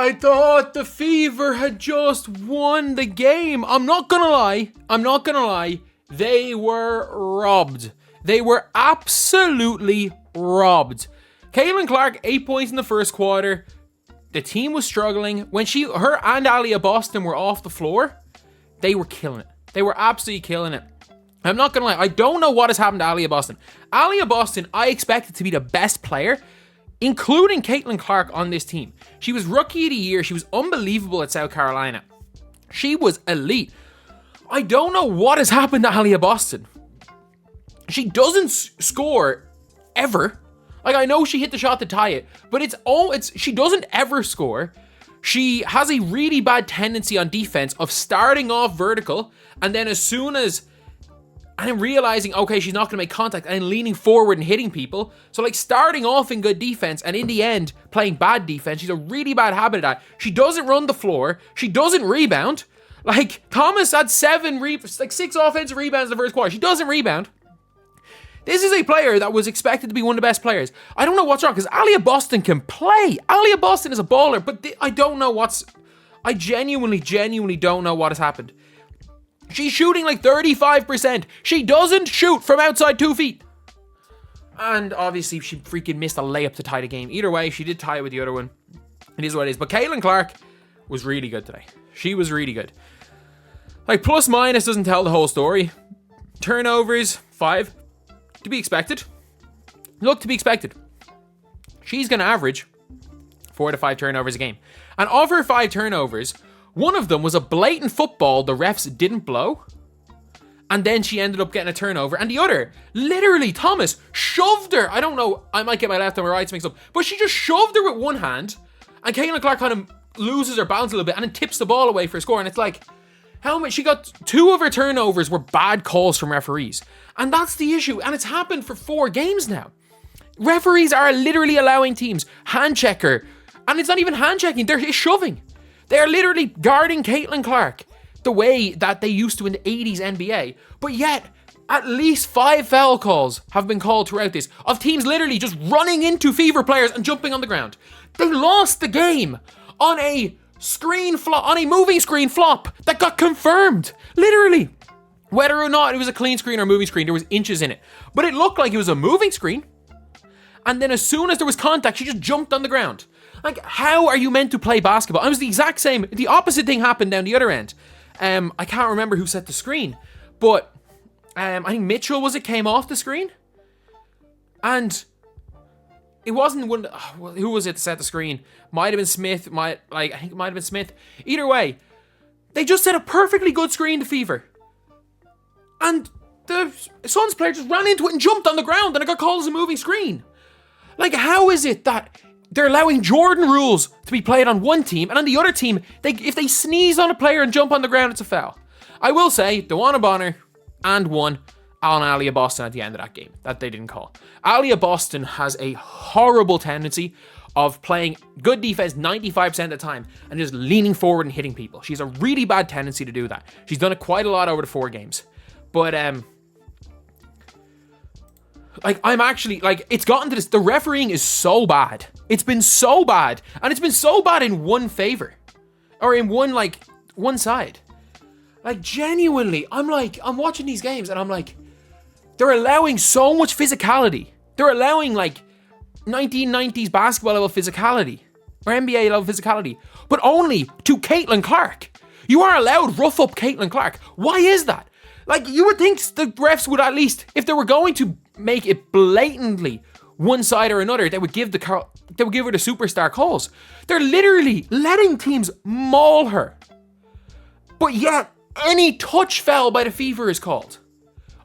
I thought the Fever had just won the game. I'm not gonna lie. They were robbed. They were absolutely robbed. Caitlin Clark, 8 points in the first quarter. The team was struggling. When her and Aliyah Boston were off the floor, they were killing it. They were absolutely killing it. I'm not gonna lie, I don't know what has happened to Aliyah Boston. Aliyah Boston, I expected to be the best player, including Caitlin Clark on this team. She was Rookie of the Year. She was unbelievable at South Carolina. She was elite. I don't know what has happened to Aliyah Boston. She doesn't score ever. Like, I know she hit the shot to tie it, but she doesn't ever score. She has a really bad tendency on defense of starting off vertical, and then realizing, okay, she's not going to make contact, and leaning forward and hitting people. So, like, starting off in good defense, and in the end, playing bad defense. She's a really bad habit of that. She doesn't run the floor. She doesn't rebound. Like, Thomas had 6 offensive rebounds in the first quarter. She doesn't rebound. This is a player that was expected to be one of the best players. I don't know what's wrong, because Aliyah Boston can play. Aliyah Boston is a baller, but I don't know I genuinely don't know what has happened. She's shooting like 35%. She doesn't shoot from outside 2 feet. And obviously, she freaking missed a layup to tie the game. Either way, she did tie it with the other one. It is what it is. But Caitlin Clark was really good today. She was really good. Like, plus minus doesn't tell the whole story. Turnovers, 5. To be expected. Look, to be expected. She's going to average 4 to 5 turnovers a game. And of her 5 turnovers, one of them was a blatant football the refs didn't blow. And then she ended up getting a turnover. And the other, literally, Thomas shoved her. I don't know, I might get my left and my rights mixed up. But she just shoved her with one hand. And Caitlin Clark kind of loses her balance a little bit and then tips the ball away for a score. And it's like, how much? She got 2 of her turnovers were bad calls from referees. And that's the issue. And it's happened for 4 games now. Referees are literally allowing teams hand check her. And it's not even hand checking, they're shoving. They're literally guarding Caitlin Clark the way that they used to in the 80s NBA. But yet, at least 5 foul calls have been called throughout this, of teams literally just running into Fever players and jumping on the ground. They lost the game on a moving screen flop that got confirmed. Literally. Whether or not it was a clean screen or moving screen, there was inches in it. But it looked like it was a moving screen. And then as soon as there was contact, she just jumped on the ground. Like, how are you meant to play basketball? It was the exact same. The opposite thing happened down the other end. I can't remember who set the screen. But I think Mitchell came off the screen. And it wasn't one. Who was it to set the screen? Might have been Smith. I think it might have been Smith. Either way, they just set a perfectly good screen to Fever. And the Suns player just ran into it and jumped on the ground, and it got called as a moving screen. Like, how is it that they're allowing Jordan rules to be played on one team, and on the other team, if they sneeze on a player and jump on the ground, it's a foul? I will say, DeWanna Bonner and one on Aliyah Boston at the end of that game that they didn't call. Aliyah Boston has a horrible tendency of playing good defense 95% of the time and just leaning forward and hitting people. She's a really bad tendency to do that. She's done it quite a lot over the 4 games. But, I'm actually, it's gotten to this, the refereeing is so bad. It's been so bad. And it's been so bad in one favor. Or in one side. Like, genuinely, I'm watching these games and I'm like, they're allowing so much physicality. They're allowing, 1990s basketball level physicality. Or NBA level physicality. But only to Caitlin Clark. You are allowed rough up Caitlin Clark. Why is that? You would think the refs would at least, if they were going to make it blatantly one side or another, they would give her the superstar calls. They're literally letting teams maul her. But yet, any touch foul by the Fever is called.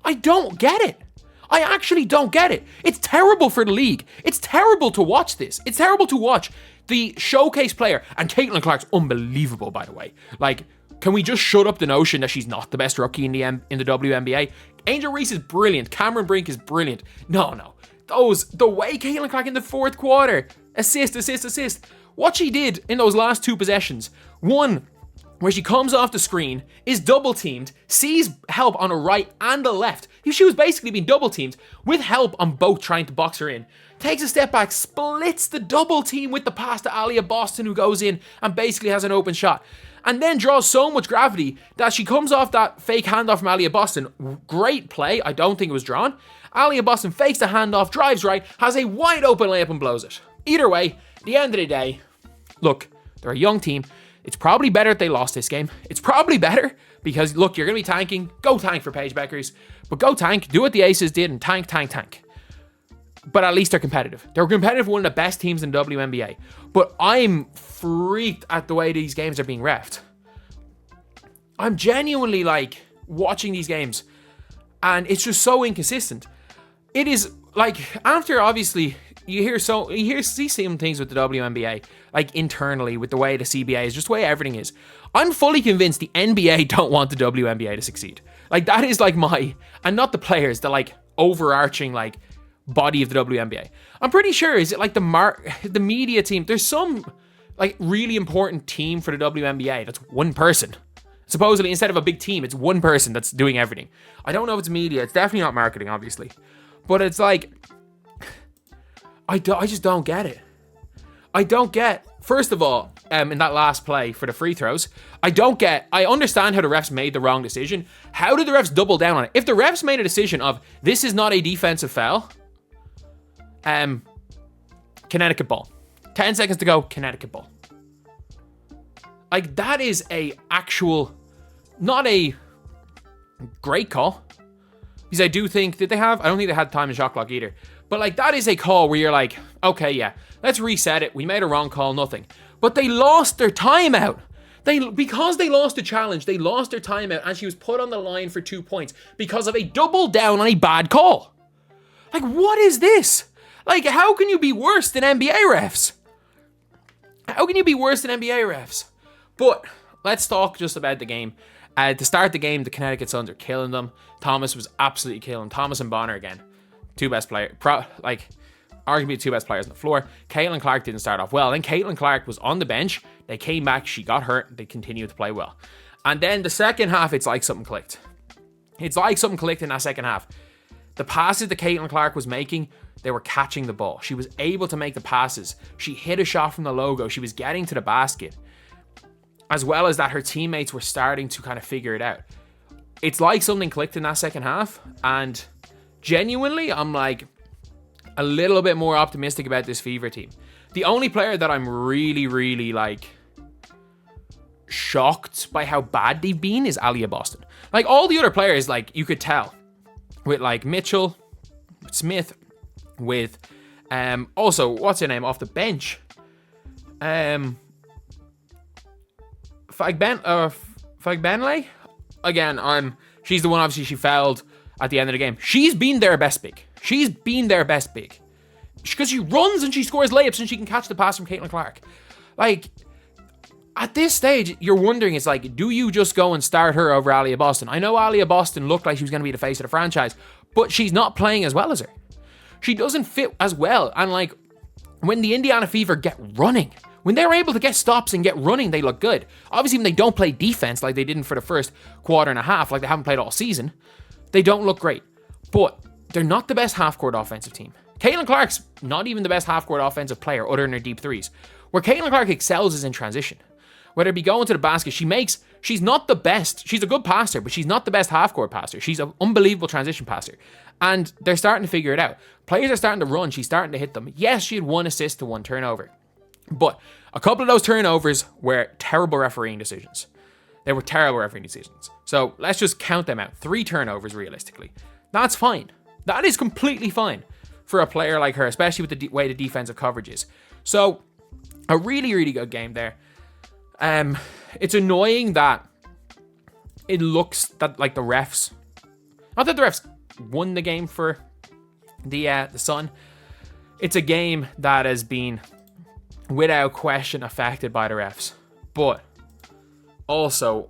I don't get it. I actually don't get it. It's terrible for the league. It's terrible to watch this. It's terrible to watch the showcase player. And Caitlin Clark's unbelievable, by the way. Can we just shut up the notion that she's not the best rookie in the WNBA? Angel Reese is brilliant. Cameron Brink is brilliant. No. The way Caitlin Clark in the 4th quarter, assist. What she did in those last 2 possessions. One, where she comes off the screen, is double teamed, sees help on a right and a left. She was basically being double teamed with help on both trying to box her in. Takes a step back, splits the double team with the pass to Aliyah Boston, who goes in and basically has an open shot. And then draws so much gravity that she comes off that fake handoff from Aliyah Boston. Great play. I don't think it was drawn. Aliyah Boston fakes the handoff, drives right, has a wide open layup and blows it. Either way, at the end of the day, look, they're a young team. It's probably better if they lost this game. It's probably better because, look, you're going to be tanking. Go tank for Paige Beckers. But go tank. Do what the Aces did and tank. But at least they're competitive. They're competitive with one of the best teams in WNBA. But I'm freaked at the way these games are being reffed. I'm genuinely, watching these games. And it's just so inconsistent. It is, after, obviously, you see some things with the WNBA, internally with the way the CBA is, just the way everything is. I'm fully convinced the NBA don't want the WNBA to succeed. That is and not the players, the overarching body of the WNBA. I'm pretty sure, is it the media team? There's some really important team for the WNBA that's one person. Supposedly, instead of a big team, it's one person that's doing everything. I don't know if it's media. It's definitely not marketing, obviously. But it's I just don't get it. I don't get, first of all, in that last play for the free throws, I understand how the refs made the wrong decision. How did the refs double down on it? If the refs made a decision of, this is not a defensive foul, Connecticut ball. 10 seconds to go, Connecticut ball. That is a actual, not a great call. Because I do think, I don't think they had time and shot clock either. But that is a call where you're okay, yeah, let's reset it. We made a wrong call, nothing. But they lost their timeout. Because they lost the challenge, they lost their timeout, and she was put on the line for 2 points because of a double down on a bad call. What is this? How can you be worse than NBA refs? How can you be worse than NBA refs? But let's talk just about the game. To start the game, the Connecticut Suns are killing them. Thomas was absolutely killing. Thomas and Bonner again. Two best players. Arguably two best players on the floor. Caitlin Clark didn't start off well. Then Caitlin Clark was on the bench. They came back. She got hurt. They continued to play well. And then the second half, it's like something clicked. It's like something clicked in that second half. The passes that Caitlin Clark was making, they were catching the ball. She was able to make the passes. She hit a shot from the logo. She was getting to the basket. As well as that, her teammates were starting to kind of figure it out. It's like something clicked in that second half. And genuinely, I'm a little bit more optimistic about this Fever team. The only player that I'm really, really shocked by how bad they've been is Aliyah Boston. All the other players, you could tell with Mitchell, Smith, with also, what's her name off the bench? Fagbenley? Again, she's the one, obviously, she fouled at the end of the game. She's been their best big. Because she runs and she scores layups and she can catch the pass from Caitlin Clark. At this stage, you're wondering, it's do you just go and start her over Aliyah Boston? I know Aliyah Boston looked like she was going to be the face of the franchise, but she's not playing as well as her. She doesn't fit as well. And when the Indiana Fever get running, when they're able to get stops and get running, they look good. Obviously, when they don't play defense like they didn't for the first quarter and a half, like they haven't played all season, they don't look great. But they're not the best half-court offensive team. Caitlin Clark's not even the best half-court offensive player other than her deep threes. Where Caitlin Clark excels is in transition. Whether it be going to the basket, she's not the best. She's a good passer, but she's not the best half-court passer. She's an unbelievable transition passer. And they're starting to figure it out. Players are starting to run. She's starting to hit them. Yes, she had 1 assist to 1 turnover. But a couple of those turnovers were terrible refereeing decisions. They were terrible refereeing decisions. So let's just count them out. 3 turnovers, realistically. That's fine. That is completely fine for a player like her, especially with the way the defensive coverage is. So, a really, really good game there. It's annoying that it looks that the refs, not that the refs won the game for the Sun. It's a game that has been, without question, affected by the refs. But also,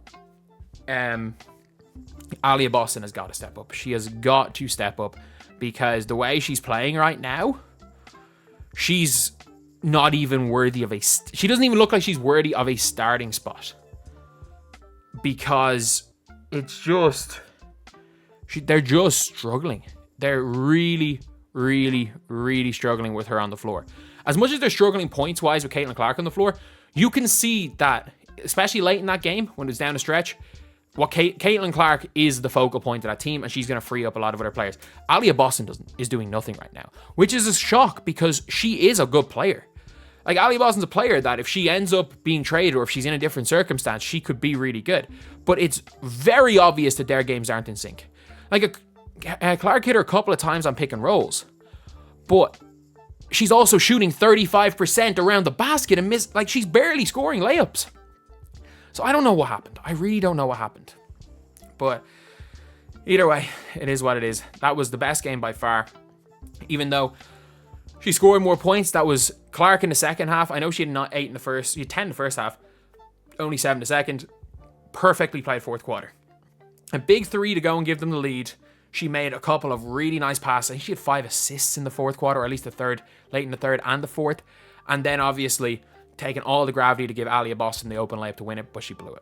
Aliyah Boston has got to step up. She has got to step up because the way she's playing right now, she's not even worthy of she doesn't even look like she's worthy of a starting spot. because it's just... they're just struggling. They're really, really, really struggling with her on the floor. As much as they're struggling points-wise with Caitlin Clark on the floor, you can see that, especially late in that game, when it was down the stretch, Caitlin Clark is the focal point of that team, and she's going to free up a lot of other players. Aliyah Boston is doing nothing right now, which is a shock because she is a good player. Like, Aliyah Boston's a player that if she ends up being traded or if she's in a different circumstance, she could be really good. But it's very obvious that their games aren't in sync. Like, Clark hit her a couple of times on pick and rolls, but she's also shooting 35% around the basket and she's barely scoring layups. So I don't know what happened. I really don't know what happened. But either way, it is what it is. That was the best game by far. Even though she scored more points, that was Clark in the second half. I know she had not 8 in the first, she had 10 in the first half, only 7 in the second. Perfectly played fourth quarter. A big 3 to go and give them the lead. She made a couple of really nice passes. I think she had 5 assists in the fourth quarter, or at least the third, late in the third and the fourth. And then obviously taking all the gravity to give Aliyah Boston the open layup to win it, but she blew it.